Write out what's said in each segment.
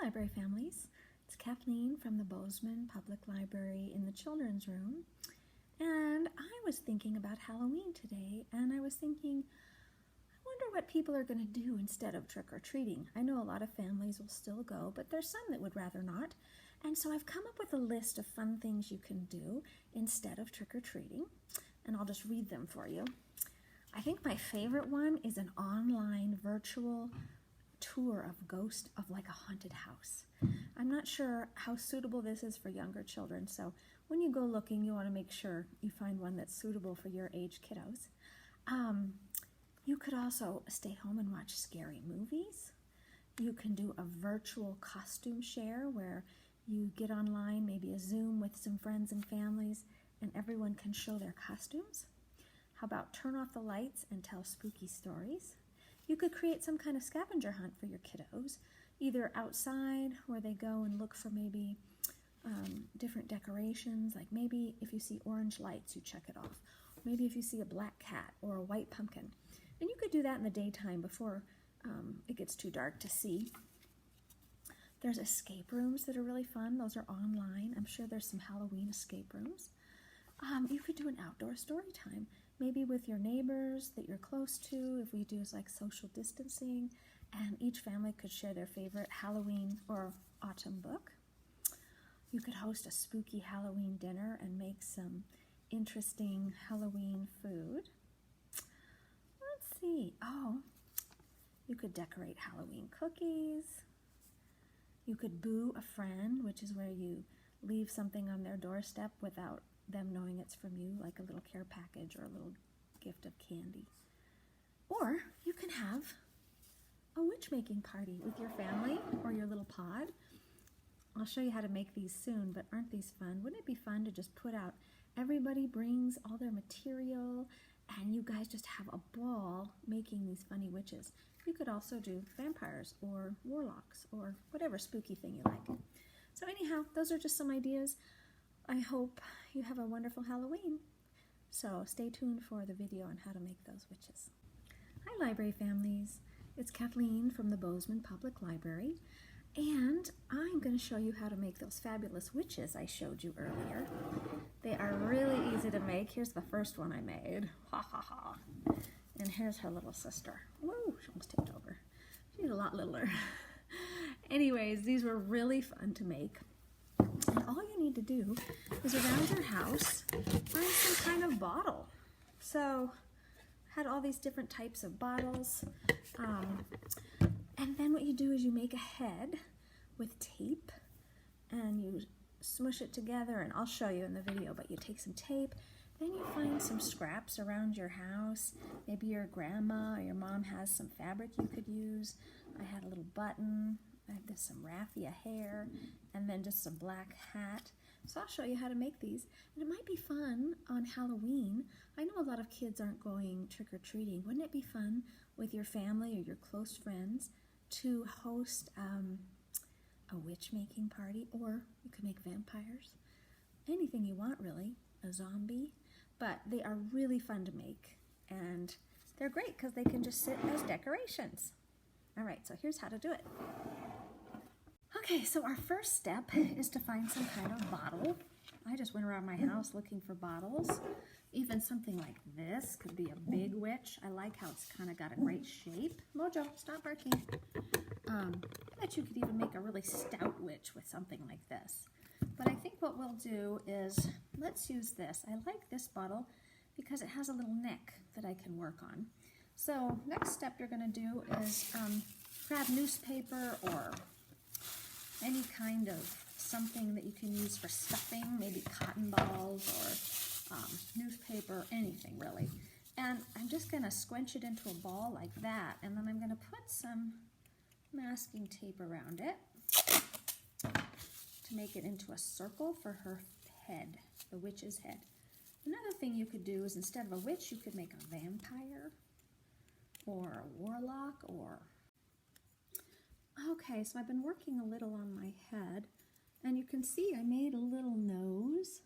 Library families. It's Kathleen from the Bozeman Public Library in the children's room. And I was thinking about Halloween today, and I was thinking, I wonder what people are going to do instead of trick-or-treating. I know a lot of families will still go, but there's some that would rather not. And so I've come up with a list of fun things you can do instead of trick-or-treating, and I'll just read them for you. I think my favorite one is an online virtual tour of like a haunted house. I'm not sure how suitable this is for younger children, so when you go looking, you want to make sure you find one that's suitable for your age kiddos. You could also stay home and watch scary movies. You can do a virtual costume share where you get online, maybe a Zoom with some friends and families, and everyone can show their costumes. How about turn off the lights and tell spooky stories? You could create some kind of scavenger hunt for your kiddos, either outside where they go and look for maybe different decorations, like maybe if you see orange lights, you check it off. Maybe if you see a black cat or a white pumpkin. And you could do that in the daytime before it gets too dark to see. There's escape rooms that are really fun. Those are online. I'm sure there's some Halloween escape rooms. You could do an outdoor story time, maybe with your neighbors that you're close to, if we do like social distancing, and each family could share their favorite Halloween or autumn book. You could host a spooky Halloween dinner and make some interesting Halloween food. Let's see. Oh, you could decorate Halloween cookies. You could boo a friend, which is where you leave something on their doorstep without them knowing it's from you, like a little care package or a little gift of candy. Or you can have a witch-making party with your family or your little pod. I'll show you how to make these soon, but aren't these fun? Wouldn't it be fun to just put out, everybody brings all their material, and you guys just have a ball making these funny witches. You could also do vampires or warlocks or whatever spooky thing you like. So anyhow, those are just some ideas. I hope you have a wonderful Halloween. So stay tuned for the video on how to make those witches. Hi library families, it's Kathleen from the Bozeman Public Library, and I'm going to show you how to make those fabulous witches I showed you earlier. They are really easy to make. Here's the first one I made. Ha ha ha. And here's her little sister. Whoa, she almost tipped over. She's a lot littler. Anyways, these were really fun to make. And all you need to do is around your house find some kind of bottle. So had all these different types of bottles. And then what you do is you make a head with tape and you smush it together, and I'll show you in the video, but you take some tape, then you find some scraps around your house. Maybe your grandma or your mom has some fabric you could use. I had a little button. I have some raffia hair, and then just some black hat. So I'll show you how to make these. And it might be fun on Halloween. I know a lot of kids aren't going trick-or-treating. Wouldn't it be fun with your family or your close friends to host a witch-making party? Or you could make vampires. Anything you want, really. A zombie. But they are really fun to make. And they're great because they can just sit as decorations. All right, so here's how to do it. Okay, so our first step is to find some kind of bottle. I just went around my house looking for bottles. Even something like this could be a big witch. I like how it's kind of got a great shape. Mojo, stop barking. I bet you could even make a really stout witch with something like this. But I think what we'll do is, let's use this. I like this bottle because it has a little neck that I can work on. So next step you're going to do is grab newspaper or any kind of something that you can use for stuffing, maybe cotton balls or newspaper, anything really. And I'm just going to squinch it into a ball like that, and then I'm going to put some masking tape around it to make it into a circle for her head, the witch's head. Another thing you could do is instead of a witch, you could make a vampire or a warlock or... Okay, so I've been working a little on my head, and you can see I made a little nose.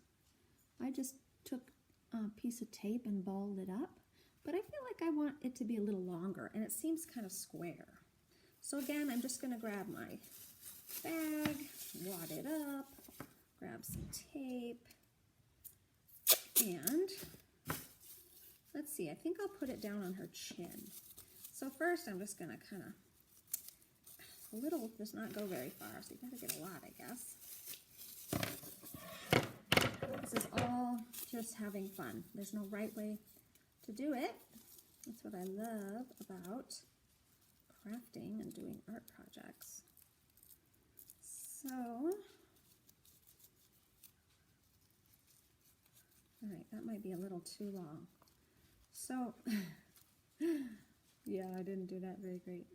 I just took a piece of tape and balled it up, but I feel like I want it to be a little longer, and it seems kind of square. So again, I'm just going to grab my bag, wad it up, grab some tape, and let's see, I think I'll put it down on her chin. So first I'm just gonna kind of, a little does not go very far, so you gotta get a lot, I guess. This is all just having fun. There's no right way to do it. That's what I love about crafting and doing art projects. So, all right, that might be a little too long. So, yeah, I didn't do that very great.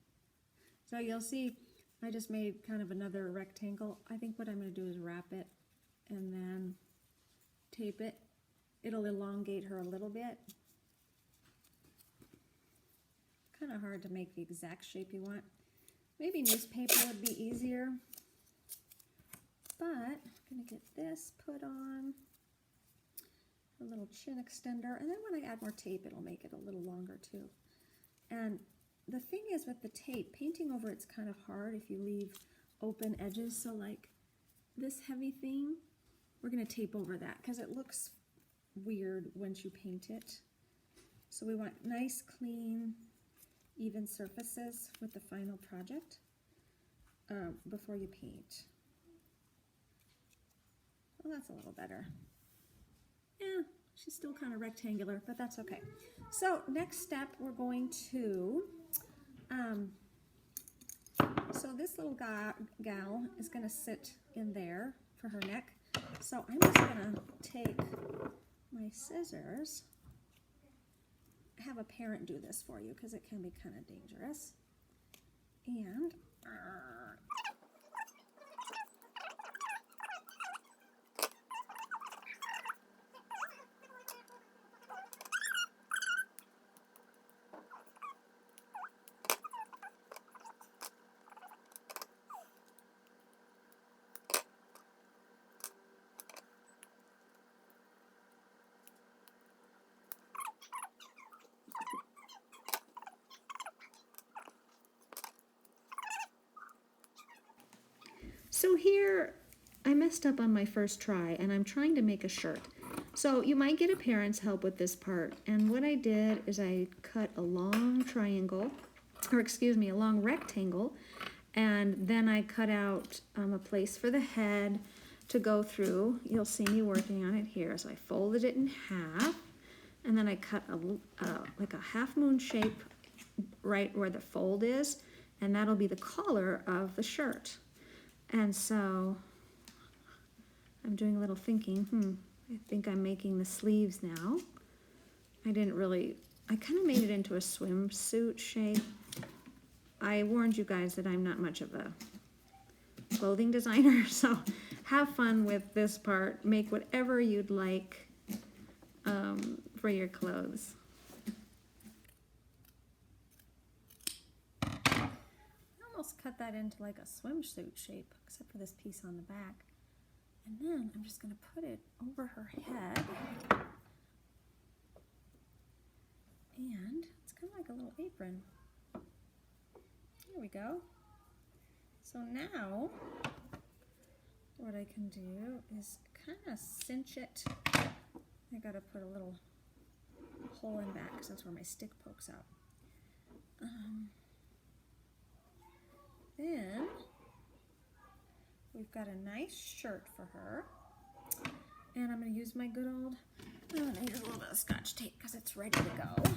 So you'll see I just made kind of another rectangle. I think what I'm going to do is wrap it and then tape it. It'll elongate her a little bit. Kind of hard to make the exact shape you want. Maybe newspaper would be easier. But I'm going to get this put on. A little chin extender. And then when I add more tape, it'll make it a little longer too. And the thing is with the tape, painting over it's kind of hard if you leave open edges. So like this heavy thing, we're going to tape over that because it looks weird once you paint it. So we want nice, clean, even surfaces with the final project before you paint. Well, that's a little better. Yeah, she's still kind of rectangular, but that's okay. So next step, we're going to, so this little gal is going to sit in there for her neck. So I'm just going to take my scissors. Have a parent do this for you because it can be kind of dangerous. And so here, I messed up on my first try, and I'm trying to make a shirt. So you might get a parent's help with this part, and what I did is I cut a long triangle, or excuse me, a long rectangle, and then I cut out a place for the head to go through. You'll see me working on it here. So I folded it in half, and then I cut like a half moon shape right where the fold is, and that'll be the collar of the shirt. And so I'm doing a little thinking, I think I'm making the sleeves now. I kind of made it into a swimsuit shape. I warned you guys that I'm not much of a clothing designer, so have fun with this part. Make whatever you'd like for your clothes. Cut that into like a swimsuit shape, except for this piece on the back. And then I'm just going to put it over her head. And it's kind of like a little apron. There we go. So now what I can do is kind of cinch it. I got to put a little hole in back because that's where my stick pokes out. Then we've got a nice shirt for her, and I'm going to use my good old, I'm going to use a little bit of Scotch tape because it's ready to go.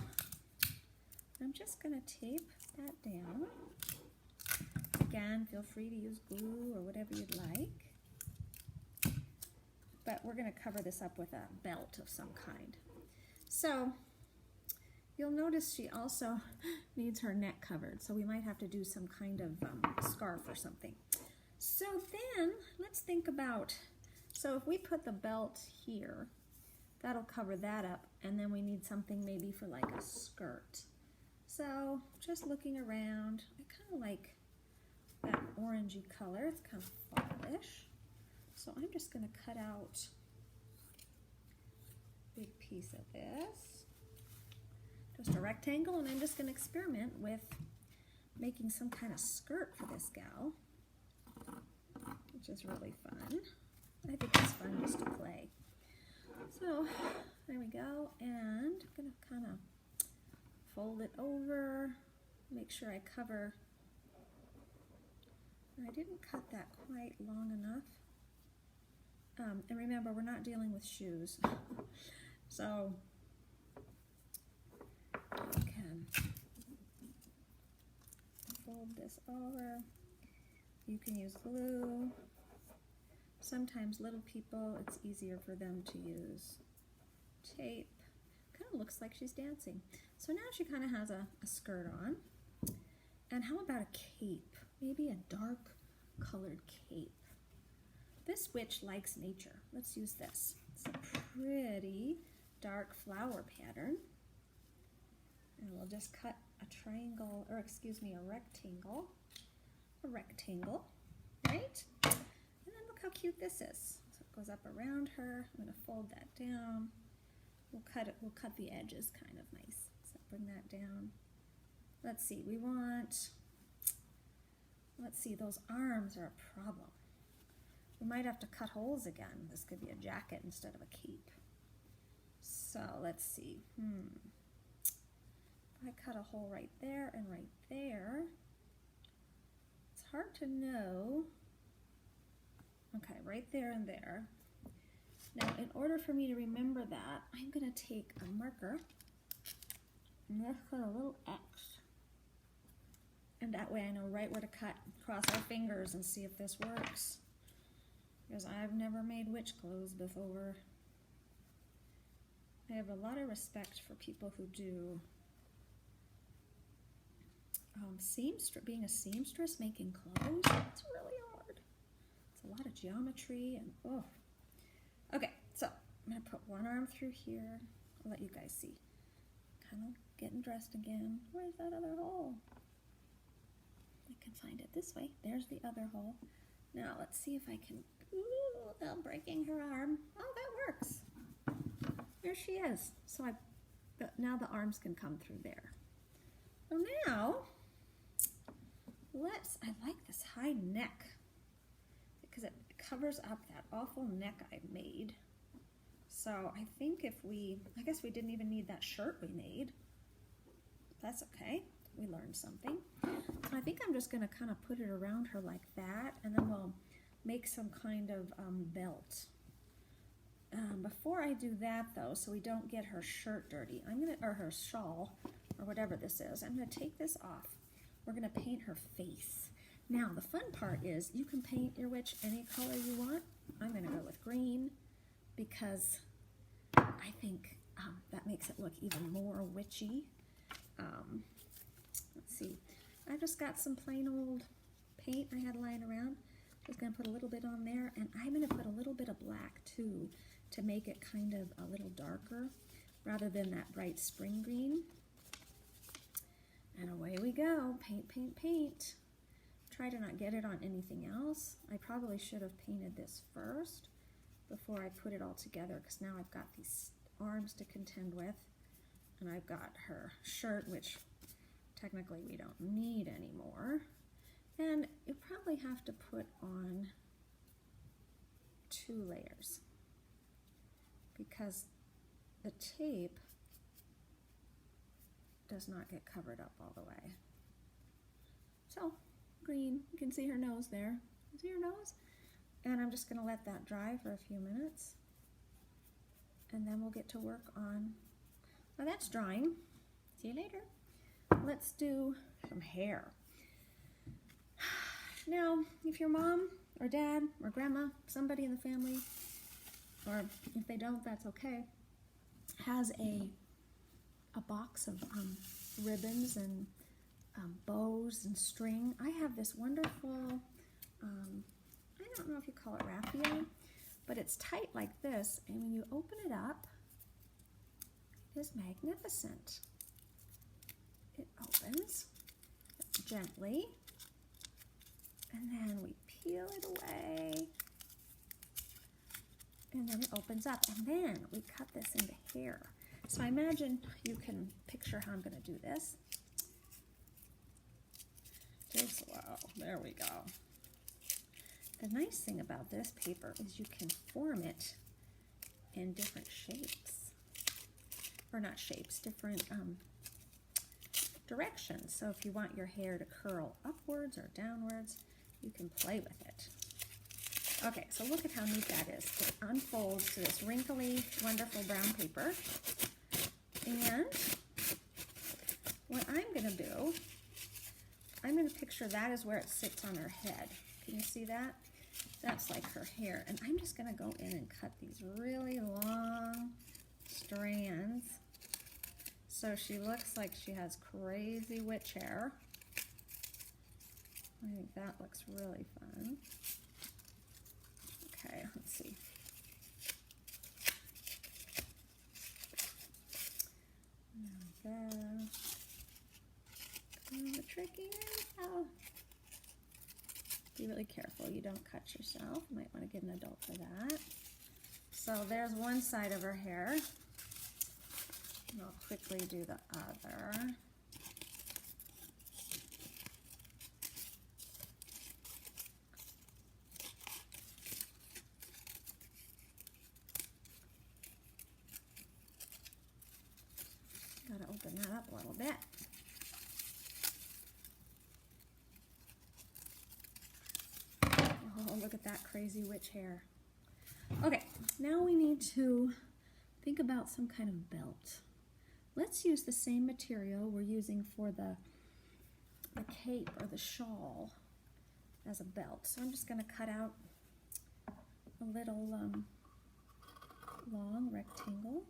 I'm just going to tape that down. Again, feel free to use glue or whatever you'd like, but we're going to cover this up with a belt of some kind. So you'll notice she also needs her neck covered, so we might have to do some kind of scarf or something. So then, let's think about, so if we put the belt here, that'll cover that up, and then we need something maybe for like a skirt. So, just looking around, I kind of like that orangey color, it's kind of fallish. So I'm just going to cut out a big piece of this. Just a rectangle, and I'm just going to experiment with making some kind of skirt for this gal. which is really fun. I think it's fun just to play. So there we go, and I'm going to kind of fold it over, make sure I cover. I didn't cut that quite long enough. And remember, we're not dealing with shoes. So you can fold this over. You can use glue. Sometimes little people, it's easier for them to use tape. Kind of looks like she's dancing. So now she kind of has a skirt on. And how about a cape? Maybe a dark colored cape. This witch likes nature. Let's use this. It's a pretty dark flower pattern. And we'll just cut a triangle, or excuse me, a rectangle. A rectangle, right? And then look how cute this is. So it goes up around her. I'm going to fold that down. We'll cut the edges kind of nice. So bring that down. Let's see, let's see, those arms are a problem. We might have to cut holes again. This could be a jacket instead of a cape. So let's see. If I cut a hole right there and right there, it's hard to know. Okay, right there and there. Now, in order for me to remember that, I'm going to take a marker and let's put a little X. And that way I know right where to cut, cross our fingers and see if this works. Because I've never made witch clothes before. I have a lot of respect for people who do being a seamstress, making clothes. It's really hard. It's a lot of geometry and oh. Okay, so I'm going to put one arm through here. I'll let you guys see. Kind of getting dressed again. Where's that other hole? I can find it this way. There's the other hole. Now let's see if I can, ooh, without breaking her arm. Oh, that works. There she is. So now the arms can come through there. So now, I like this high neck because it covers up that awful neck I made. So I think I guess we didn't even need that shirt we made. That's okay. We learned something. I think I'm just going to kind of put it around her like that, and then we'll make some kind of belt. Before I do that, though, so we don't get her shirt dirty, or her shawl, or whatever this is, I'm going to take this off. We're going to paint her face. Now, the fun part is you can paint your witch any color you want. I'm going to go with green because I think that makes it look even more witchy. Let's see. I just got some plain old paint I had lying around. Just going to put a little bit on there, and I'm going to put a little bit of black too to make it kind of a little darker rather than that bright spring green. And away we go. Paint, paint, paint. Try to not get it on anything else. I probably should have painted this first before I put it all together, because now I've got these arms to contend with, and I've got her shirt, which technically we don't need anymore. And you probably have to put on 2 layers because the tape does not get covered up all the way. So, green, you can see her nose there. See her nose? And I'm just going to let that dry for a few minutes. And then we'll get to work on, well, that's drying. See you later. Let's do some hair. Now, if your mom or dad or grandma, somebody in the family, or if they don't, that's okay, has a box of ribbons and bows and string. I have this wonderful, I don't know if you call it raffia, but it's tight like this, and when you open it up, it is magnificent. It opens gently, and then we peel it away, and then it opens up, and then we cut this into hair. So I imagine you can picture how I'm going to do this. Takes a while. There we go. the nice thing about this paper is you can form it in different shapes. Or not shapes, different directions. So if you want your hair to curl upwards or downwards, you can play with it. Okay, so look at how neat that is. It unfolds to this wrinkly, wonderful brown paper. And what I'm going to do, I'm going to picture that is where it sits on her head. Can you see that? That's like her hair. And I'm just going to go in and cut these really long strands so she looks like she has crazy witch hair. I think that looks really fun. Okay, let's see. There we go. The tricky is how. Be really careful you don't cut yourself. You might want to get an adult for that. So there's one side of her hair. And I'll quickly do the other. Gotta open that up a little bit. Oh, look at that crazy witch hair. Okay, now we need to think about some kind of belt. Let's use the same material we're using for the cape or the shawl as a belt. So I'm just going to cut out a little long rectangle.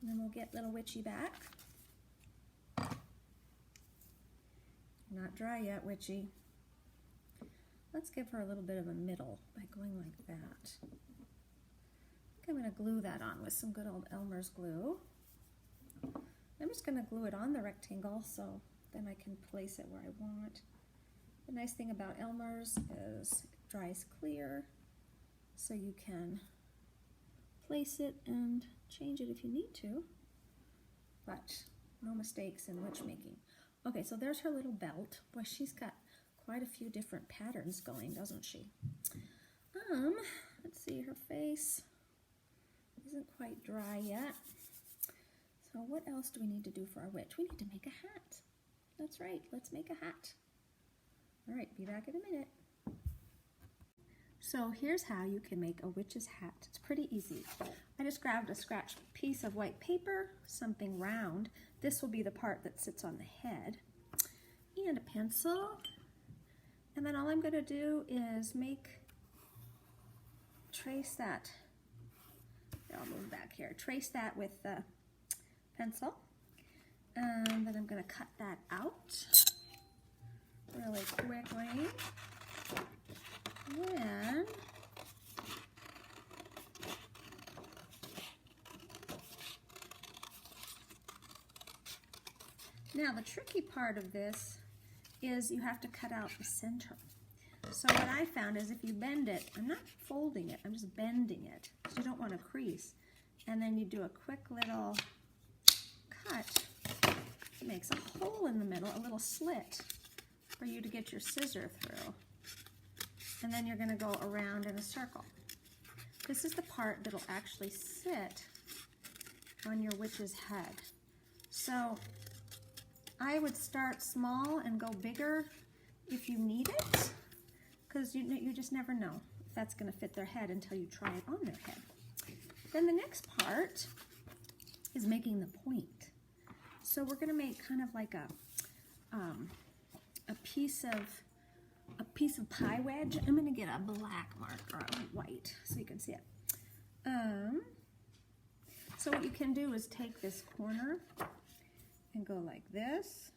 And then we'll get little Witchy back. Not dry yet, Witchy. Let's give her a little bit of a middle by going like that. I'm going to glue that on with some good old Elmer's glue. I'm just going to glue it on the rectangle so then I can place it where I want. The nice thing about Elmer's is it dries clear, so you can place it and change it if you need to, but no mistakes in witch making. Okay, so there's her little belt. Boy, she's got quite a few different patterns going, doesn't she? Let's see, her face isn't quite dry yet. So what else do we need to do for our witch? We need to make a hat. That's right, let's make a hat. All right, be back in a minute. So here's how you can make a witch's hat. It's pretty easy. I just grabbed a scratch piece of white paper, something round. This will be the part that sits on the head, and a pencil. And then all I'm going to do is trace that. I'll move back here. Trace that with the pencil. And then I'm going to cut that out really quickly. Then now the tricky part of this is you have to cut out the center. So what I found is if you bend it, I'm not folding it, I'm just bending it. So you don't want to crease. And then you do a quick little cut. It makes a hole in the middle, a little slit for you to get your scissor through. And then you're going to go around in a circle. This is the part that'll actually sit on your witch's head. So I would start small and go bigger if you need it, because you just never know if that's going to fit their head until you try it on their head. Then the next part is making the point. So we're going to make kind of like a piece of pie wedge. I'm going to get a black marker, a white, so you can see it. So what you can do is take this corner and go like this.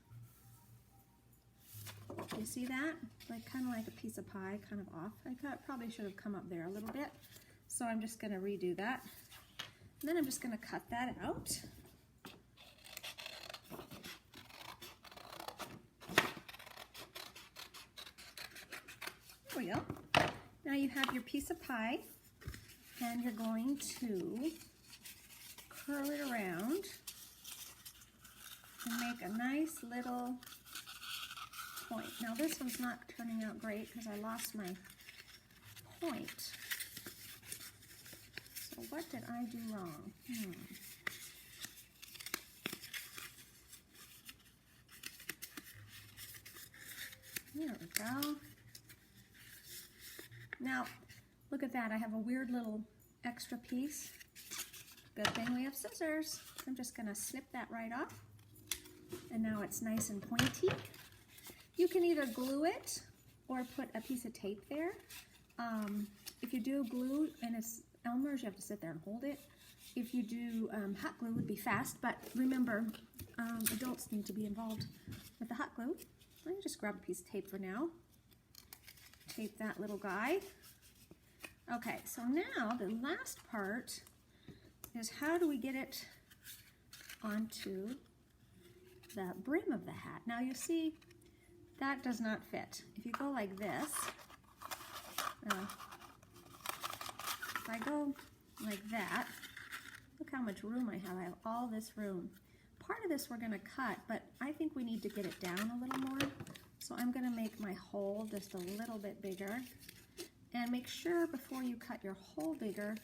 You see that? Like kind of like a piece of pie, kind of off. I probably should have come up there a little bit. So I'm just going to redo that. And then I'm just going to cut that out. There we go. Now you have your piece of pie, and you're going to curl it around and make a nice little point. Now this one's not turning out great because I lost my point. So what did I do wrong? There we go. Now, look at that. I have a weird little extra piece. Good thing we have scissors. I'm just going to snip that right off. And now it's nice and pointy. You can either glue it or put a piece of tape there. If you do glue and it's Elmer's, you have to sit there and hold it. If you do hot glue, it would be fast, but remember, adults need to be involved with the hot glue. Let me just grab a piece of tape for now. Tape that little guy. Okay, so now the last part is how do we get it onto the brim of the hat. Now you see, that does not fit. If you go like this, if I go like that, look how much room I have. I have all this room. Part of this we're going to cut, but I think we need to get it down a little more. So I'm going to make my hole just a little bit bigger. And make sure before you cut your hole bigger,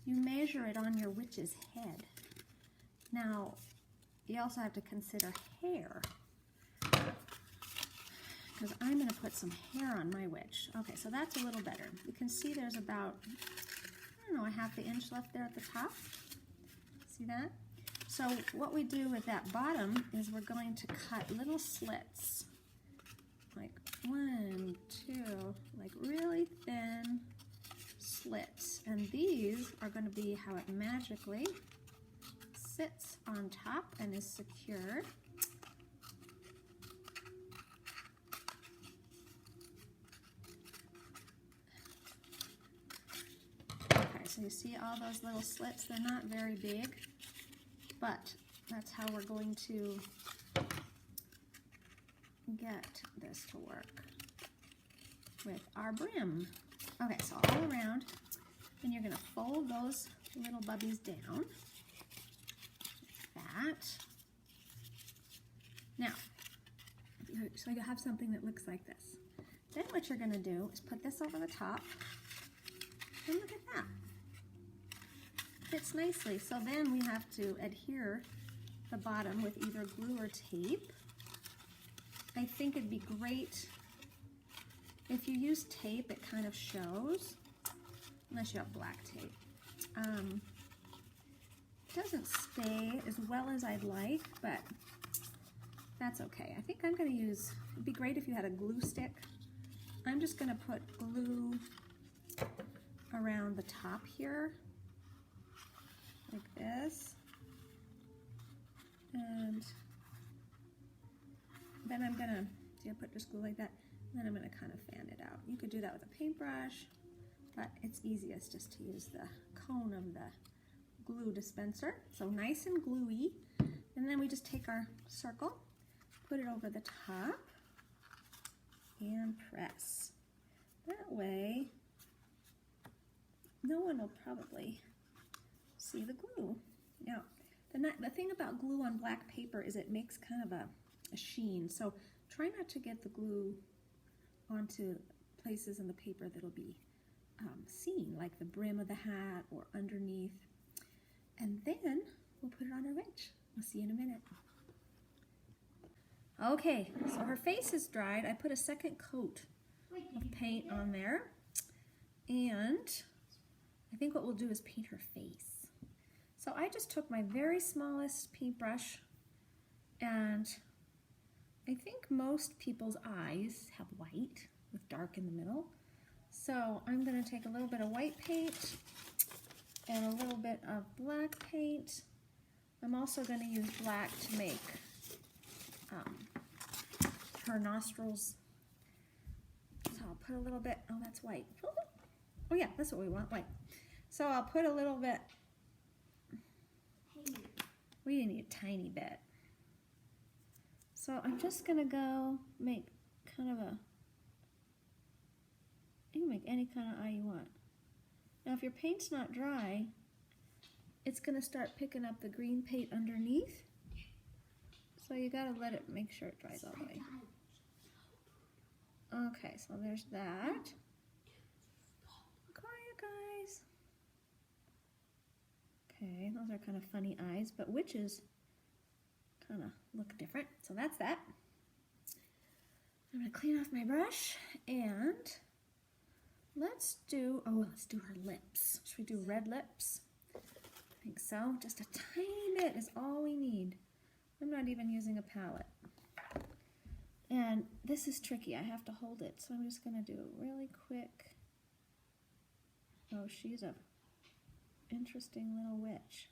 you measure it on your witch's head. Now, you also have to consider hair, because I'm going to put some hair on my witch. Okay, so that's a little better. You can see there's about, I don't know, a ½ inch left there at the top. See that? So what we do with that bottom is we're going to cut little slits, like 1, 2, like really thin slits. And these are going to be how it magically sits on top and is secured. Okay, so you see all those little slits? They're not very big, but that's how we're going to get this to work with our brim. Okay, so all around, and you're going to fold those little bubbies down. That. Now, so you have something that looks like this. Then what you're going to do is put this over the top, and look at that. Fits nicely. So then we have to adhere the bottom with either glue or tape. I think it'd be great if you use tape. It kind of shows, unless you have black tape. Doesn't stay as well as I'd like, but that's okay. I think I'm going to use, it'd be great if you had a glue stick. I'm just going to put glue around the top here, like this, and then I'm going to, see, I put just glue like that, and then I'm going to kind of fan it out. You could do that with a paintbrush, but it's easiest just to use the cone of the glue dispenser. So nice and gluey, and then we just take our circle, put it over the top, and press. That way no one will probably see the glue. Now the thing about glue on black paper is it makes kind of a sheen, so try not to get the glue onto places in the paper that'll be seen, like the brim of the hat or underneath. And then we'll put it on our witch. We'll see you in a minute. Okay, so her face is dried. I put a second coat of paint on there. And I think what we'll do is paint her face. So I just took my very smallest paintbrush, and I think most people's eyes have white with dark in the middle. So I'm going to take a little bit of white paint and a little bit of black paint. I'm also going to use black to make her nostrils. So I'll put a little bit, oh, that's white. Oh yeah, that's what we want, white. So I'll put a little bit, we need a tiny bit. So I'm just going to go make kind of a, you can make any kind of eye you want. Now if your paint's not dry, it's going to start picking up the green paint underneath. So you got to let it, make sure it dries all the way. Okay, so there's that. Quiet, guys. Okay, those are kind of funny eyes, but witches kind of look different. So that's that. I'm going to clean off my brush and let's do her lips. Should we do red lips? I think so. Just a tiny bit is all we need. I'm not even using a palette. And this is tricky. I have to hold it, so I'm just going to do a really quick. Oh, she's a interesting little witch.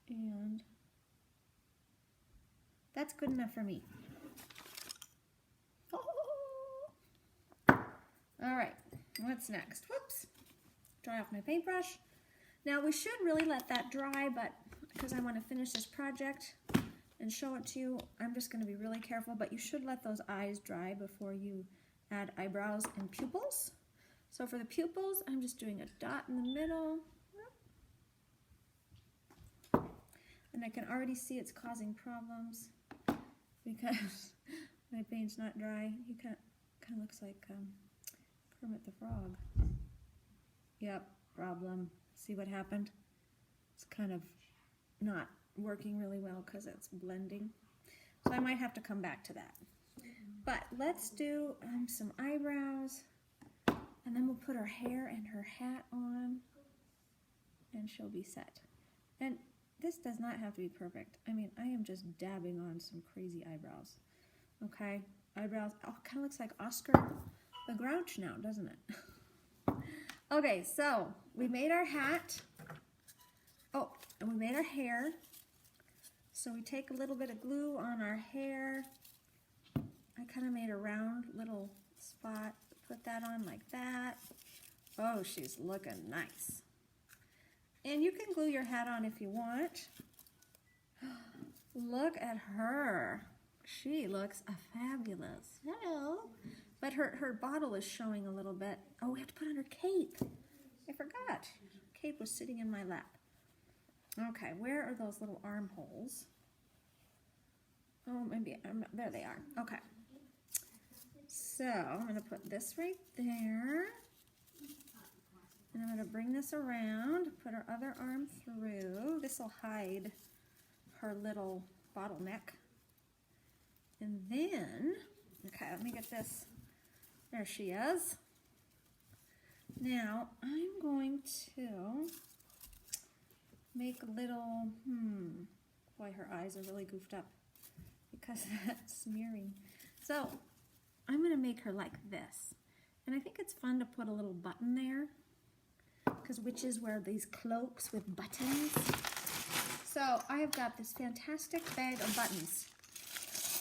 And that's good enough for me. Oh. All right, what's next? Whoops. Dry off my paintbrush. Now we should really let that dry, but because I want to finish this project and show it to you, I'm just going to be really careful, but you should let those eyes dry before you add eyebrows and pupils. So for the pupils, I'm just doing a dot in the middle. And I can already see it's causing problems because my paint's not dry. He kind of looks like Kermit the Frog. Yep, problem. See what happened? It's kind of not working really well because it's blending. So I might have to come back to that. But let's do some eyebrows, and then we'll put her hair and her hat on, and she'll be set. And this does not have to be perfect. I mean, I am just dabbing on some crazy eyebrows. Okay, eyebrows. Oh, kind of looks like Oscar the Grouch now, doesn't it? Okay, so we made our hat. Oh, and we made our hair. So we take a little bit of glue on our hair. I kind of made a round little spot. Put that on like that. Oh, she's looking nice. And you can glue your hat on if you want. Look at her. She looks fabulous. Hello. But her bottle is showing a little bit. Oh, we have to put on her cape. I forgot. Cape was sitting in my lap. Okay, where are those little armholes? Oh, maybe, there they are. Okay. So I'm going to put this right there. And I'm going to bring this around, put her other arm through. This will hide her little bottleneck. And then, okay, let me get this. There she is. Now, I'm going to make a little, boy, her eyes are really goofed up because of that smearing. So, I'm going to make her like this. And I think it's fun to put a little button there because witches wear these cloaks with buttons. So, I have got this fantastic bag of buttons.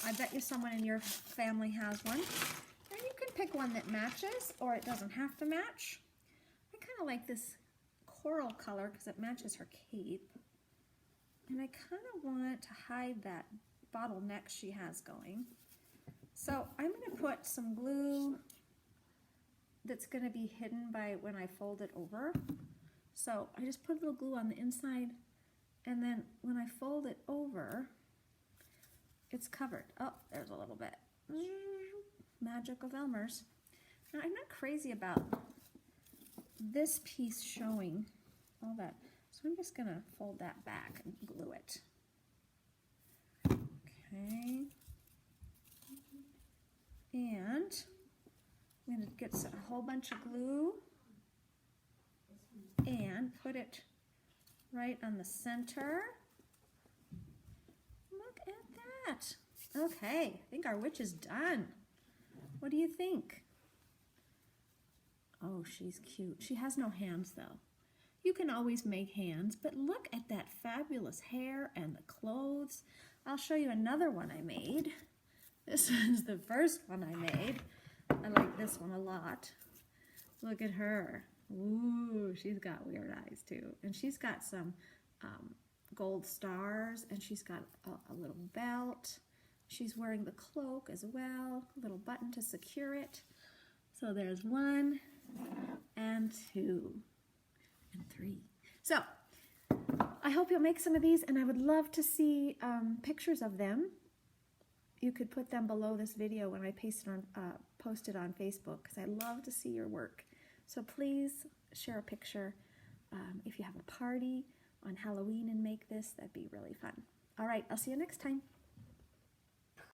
I bet you someone in your family has one. And you can pick one that matches, or it doesn't have to match. I kind of like this coral color because it matches her cape. And I kind of want to hide that bottleneck she has going. So I'm going to put some glue that's going to be hidden by when I fold it over. So I just put a little glue on the inside, and then when I fold it over, it's covered. Oh, there's a little bit. Magic of Elmer's. Now, I'm not crazy about this piece showing all that. So I'm just going to fold that back and glue it. Okay. And I'm going to get a whole bunch of glue and put it right on the center. Look at that. Okay, I think our witch is done. What do you think? Oh, she's cute. She has no hands though. You can always make hands, but look at that fabulous hair and the clothes. I'll show you another one I made. This one's the first one I made. I like this one a lot. Look at her. Ooh, she's got weird eyes too. And she's got some gold stars, and she's got a little belt. She's wearing the cloak as well, a little button to secure it. So there's 1 and 2 and 3. So I hope you'll make some of these, and I would love to see pictures of them. you could put them below this video when I post it on Facebook, because I love to see your work. So please share a picture. If you have a party on Halloween and make this, that'd be really fun. All right, I'll see you next time.